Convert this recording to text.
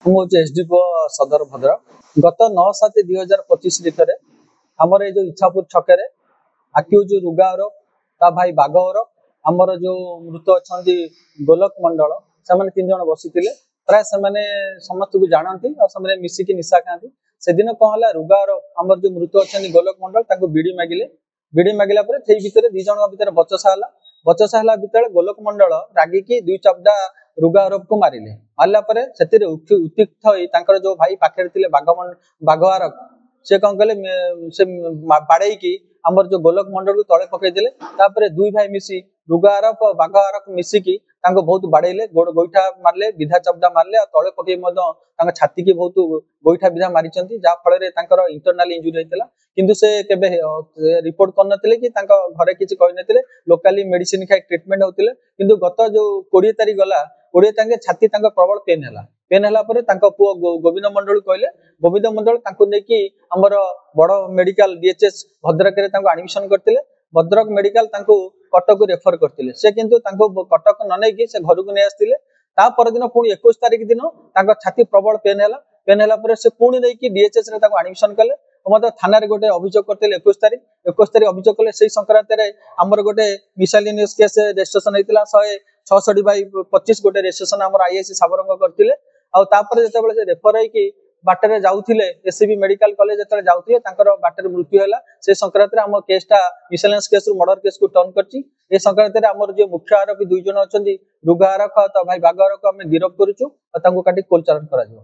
ମୁଁ ହଉଛି ଏସଡିପୋ ସଦର ଭଦ୍ରକ। ଗତ 9/7/2025 ଭିତରେ ଆମର ଏଇ ଯୋଉ ଇଚ୍ଛାପୁର ଛକରେ ଆକ୍ୟୁଜ ରୁଗା ଓରଫ ତା ଭାଇ ବାଘ ଓରଫ ଆମର ଯୋଉ ମୃତ ଅଛନ୍ତି ଗୋଲକ ମଣ୍ଡଳ, ସେମାନେ 3 ଜଣ ବସିଥିଲେ। ପ୍ରାୟ ସେମାନେ ସମସ୍ତଙ୍କୁ ଜାଣନ୍ତି ଆଉ ସେମାନେ ମିଶିକି ନିଶା ଖାଆନ୍ତି। ସେଦିନ କଣ ହେଲା, ରୁଗା ଓରଫ ଆମର ଯୋଉ ମୃତ ଅଛନ୍ତି ଗୋଲକ ମଣ୍ଡଳ ତାଙ୍କୁ ବିଡି ମାଗିଲେ। ବିଡି ମାଗିଲା ପରେ ସେଇ ଭିତରେ 2 ଜଣଙ୍କ ଭିତରେ ବଚସା ହେଲା। ବଚସା ହେଲା ଭିତରେ ଗୋଲକ ମଣ୍ଡଳ ରାଗିକି 2 ଚାପୁଡା ରୁଗା ଓରଫକୁ ମାରିଲେ। ମାରିଲା ପରେ ସେଥିରେ ଉତ୍କ୍ଷିପ୍ତ ହୋଇ ତାଙ୍କର ଯୋଉ ଭାଇ ପାଖରେ ଥିଲେ ବାଘ ଆରକ, ସେ କଣ କଲେ, ସେ ବାଡେଇକି ଆମର ଯୋଉ ଗୋଲକ ମଣ୍ଡଳକୁ ତଳେ ପକେଇଦେଲେ। ତାପରେ 2 ଭାଇ ମିଶି ରୁଗା ଆରକ ଆଉ ବାଘ ଆରକ ମିଶିକି ତାଙ୍କୁ ବହୁତ ବାଡେଇଲେ, ଗୋଇଠା ମାରିଲେ, ବିଧା ଚାପୁଡା ମାରିଲେ ଆଉ ତଳେ ପକେଇ ମଧ୍ୟ ତାଙ୍କ ଛାତିକି ବହୁତ ଗୋଇଠା ବିଧା ମାରିଛନ୍ତି, ଯାହା ଫଳରେ ତାଙ୍କର ଇଣ୍ଟରନାଲ ଇଞ୍ଜୁରି ହେଇଥିଲା। କିନ୍ତୁ ସେ କେବେ ରିପୋର୍ଟ କରିନଥିଲେ କି ତାଙ୍କ ଘରେ କିଛି କହିନଥିଲେ, ଲୋକାଲି ମେଡିସିନ ଖାଇ ଟ୍ରିଟମେଣ୍ଟ ହଉଥିଲେ। କିନ୍ତୁ ଗତ ଯୋଉ 20 ତାରିଖ ଗଲା, 20 ତାରିଖ ଛାତି ତାଙ୍କ ପ୍ରବଳ ପେନ୍ ହେଲା। ପେନ୍ ହେଲା ପରେ ତାଙ୍କ ପୁଅ ଗୋବିନ୍ଦ ମଣ୍ଡଳ କହିଲେ, ଗୋବିନ୍ଦ ମଣ୍ଡଳ ତାଙ୍କୁ ନେଇକି ଆମର ବଡ ମେଡିକାଲ DHS ଭଦ୍ରକରେ ତାଙ୍କୁ ଆଡମିସନ କରିଥିଲେ। ଭଦ୍ରକ ମେଡିକାଲ ତାଙ୍କୁ କଟକ ରେଫର କରିଥିଲେ। ସେ କିନ୍ତୁ ତାଙ୍କୁ କଟକ ନ ନେଇକି ସେ ଘରକୁ ନେଇ ଆସିଥିଲେ। ତା ପରଦିନ ପୁଣି 21 ତାରିଖ ଦିନ ତାଙ୍କ ଛାତି ପ୍ରବଳ ପେନ୍ ହେଲା। ପେନ୍ ହେଲା ପରେ ସେ ପୁଣି ନେଇକି DHS ରେ ତାଙ୍କୁ ଆଡମିସନ କଲେ। ମଧ୍ୟ ଥାନାରେ ଗୋଟେ ଅଭିଯୋଗ କରିଥିଲେ 21 ତାରିଖ ଅଭିଯୋଗ କଲେ। ସେଇ ସଂକ୍ରାନ୍ତରେ ଆମର ଗୋଟେ ମିସାଲିନିୟସ କେସ୍ ରେଜିଷ୍ଟ୍ରେସନ ହେଇଥିଲା। 166/25 ଗୋଟେ ରେଜିଷ୍ଟ୍ରେସନ ଆମର IIC ସାବରଙ୍ଗ କରିଥିଲେ। ଆଉ ତାପରେ ଯେତେବେଳେ ସେ ରେଫର ହେଇକି ବାଟରେ ଯାଉଥିଲେ, SCB ମେଡିକାଲ କଲେଜ ଯେତେବେଳେ ଯାଉଥିଲେ, ତାଙ୍କର ବାଟରେ ମୃତ୍ୟୁ ହେଲା। ସେ ସଂକ୍ରାନ୍ତରେ ଆମ କେସଟା ମିସାଲିନିୟସ କେସ୍ ରୁ ମର୍ଡର କେସକୁ ଟର୍ନ କରିଛି। ଏ ସଂକ୍ରାନ୍ତରେ ଆମର ଯୋଉ ମୁଖ୍ୟ ଆରୋପି 2 ଜଣ ଅଛନ୍ତି, ରୁଗା ଆରକ ଆଉ ତା ଭାଇ ବାଘ ଆରକ, ଆମେ ଗିରଫ କରୁଛୁ ଆଉ ତାଙ୍କୁ କାଟି କୋଲଚାରଣ କରାଯିବ।